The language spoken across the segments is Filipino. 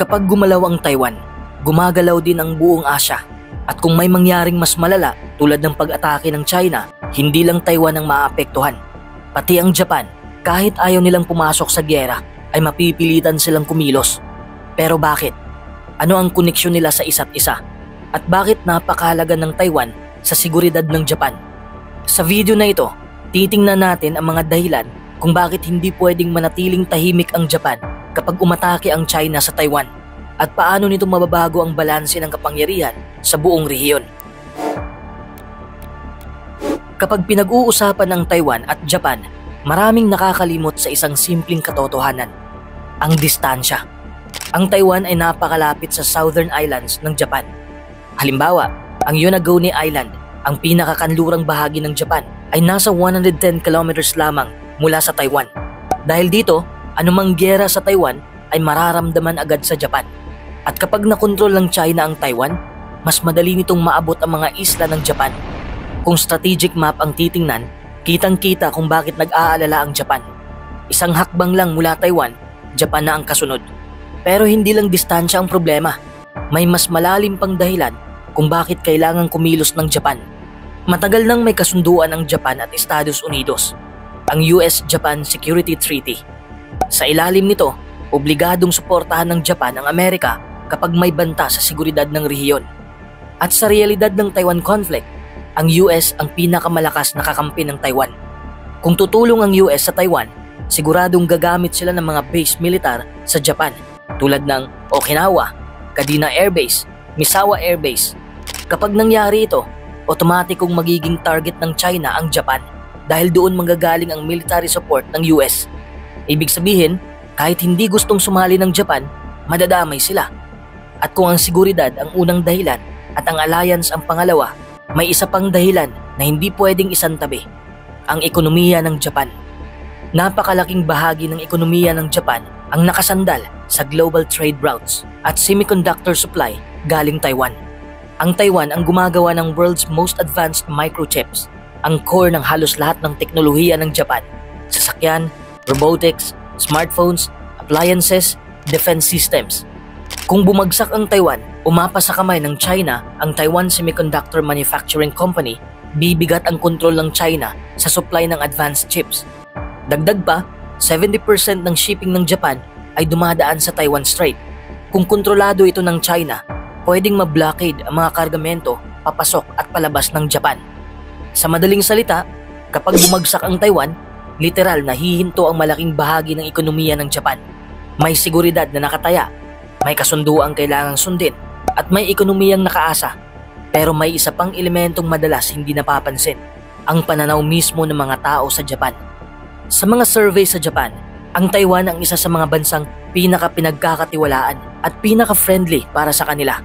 Kapag gumalaw ang Taiwan, gumagalaw din ang buong Asya. At kung may mangyaring mas malala tulad ng pag-atake ng China, hindi lang Taiwan ang maapektuhan. Pati ang Japan, kahit ayaw nilang pumasok sa giyera, ay mapipilitan silang kumilos. Pero bakit? Ano ang koneksyon nila sa isa't isa? At bakit napakahalaga ng Taiwan sa seguridad ng Japan? Sa video na ito, titingnan natin ang mga dahilan kung bakit hindi pwedeng manatiling tahimik ang Japan kapag umatake ang China sa Taiwan at paano nito mababago ang balanse ng kapangyarihan sa buong rehiyon. Kapag pinag-uusapan ng Taiwan at Japan, maraming nakakalimot sa isang simpleng katotohanan: ang distansya. Ang Taiwan ay napakalapit sa Southern Islands ng Japan. Halimbawa, ang Yonaguni Island, ang pinakakanlurang bahagi ng Japan, ay nasa 110 kilometers lamang mula sa Taiwan. Dahil dito, anumang giyera sa Taiwan ay mararamdaman agad sa Japan. At kapag nakontrol ng China ang Taiwan, mas madali nitong maabot ang mga isla ng Japan. Kung strategic map ang titingnan, kitang-kita kung bakit nag-aalala ang Japan. Isang hakbang lang mula Taiwan, Japan na ang kasunod. Pero hindi lang distansya ang problema. May mas malalim pang dahilan kung bakit kailangang kumilos ng Japan. Matagal nang may kasunduan ang Japan at Estados Unidos, ang US-Japan Security Treaty. Sa ilalim nito, obligadong suportahan ng Japan ang Amerika kapag may banta sa seguridad ng rehiyon. At sa realidad ng Taiwan conflict, ang US ang pinakamalakas na kakampi ng Taiwan. Kung tutulong ang US sa Taiwan, siguradong gagamit sila ng mga base militar sa Japan tulad ng Okinawa, Kadena Air Base, Misawa Air Base. Kapag nangyari ito, otomatikong magiging target ng China ang Japan dahil doon manggagaling ang military support ng US. Ibig sabihin, kahit hindi gustong sumali ng Japan, madadamay sila. At kung ang seguridad ang unang dahilan at ang alliance ang pangalawa, may isa pang dahilan na hindi pwedeng isantabi: ang ekonomiya ng Japan. Napakalaking bahagi ng ekonomiya ng Japan ang nakasandal sa global trade routes at semiconductor supply galing Taiwan. Ang Taiwan ang gumagawa ng world's most advanced microchips, ang core ng halos lahat ng teknolohiya ng Japan: sasakyan, robotics, smartphones, appliances, defense systems. Kung bumagsak ang Taiwan, umapa sa kamay ng China ang Taiwan Semiconductor Manufacturing Company, bibigat ang kontrol ng China sa supply ng advanced chips. Dagdag pa, 70% ng shipping ng Japan ay dumadaan sa Taiwan Strait. Kung kontrolado ito ng China, pwedeng ma-blockade ang mga kargamento papasok at palabas ng Japan. Sa madaling salita, kapag bumagsak ang Taiwan, literal na hihinto ang malaking bahagi ng ekonomiya ng Japan. May seguridad na nakataya, may kasunduang kailangang sundin, at may ekonomiyang nakaasa. Pero may isa pang elementong madalas hindi napapansin: ang pananaw mismo ng mga tao sa Japan. Sa mga survey sa Japan, ang Taiwan ang isa sa mga bansang pinaka-pinagkakatiwalaan at pinaka-friendly para sa kanila.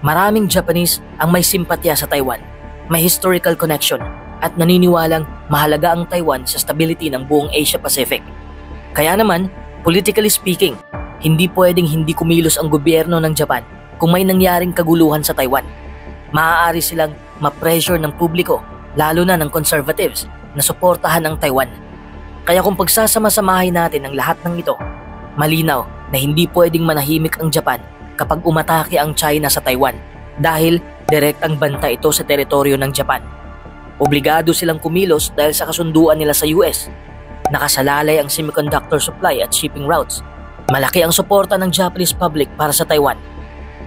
Maraming Japanese ang may simpatya sa Taiwan, may historical connection, at naniniwalang mahalaga ang Taiwan sa stability ng buong Asia Pacific. Kaya naman, politically speaking, hindi pwedeng hindi kumilos ang gobyerno ng Japan kung may nangyaring kaguluhan sa Taiwan. Maaari silang ma-pressure ng publiko, lalo na ng conservatives, na suportahan ang Taiwan. Kaya kung pagsasama-samahin natin ang lahat ng ito, malinaw na hindi pwedeng manahimik ang Japan kapag umatake ang China sa Taiwan dahil direktang banta ito sa teritoryo ng Japan. Obligado silang kumilos dahil sa kasunduan nila sa US. Nakasalalay ang semiconductor supply at shipping routes. Malaki ang suporta ng Japanese public para sa Taiwan.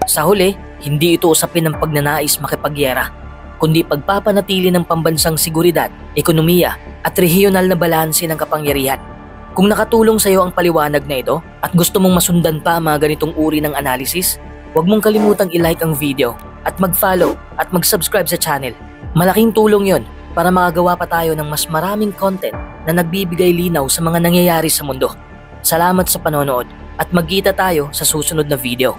Sa huli, hindi ito usapin ng pagnanais makipagyera, kundi pagpapanatili ng pambansang seguridad, ekonomiya at regional na balanse ng kapangyarihan. Kung nakatulong sa iyo ang paliwanag na ito at gusto mong masundan pa mga ganitong uri ng analysis, huwag mong kalimutang i-like ang video at mag-follow at mag-subscribe sa channel. Malaking tulong yon para makagawa pa tayo ng mas maraming content na nagbibigay linaw sa mga nangyayari sa mundo. Salamat sa panonood at magkita tayo sa susunod na video.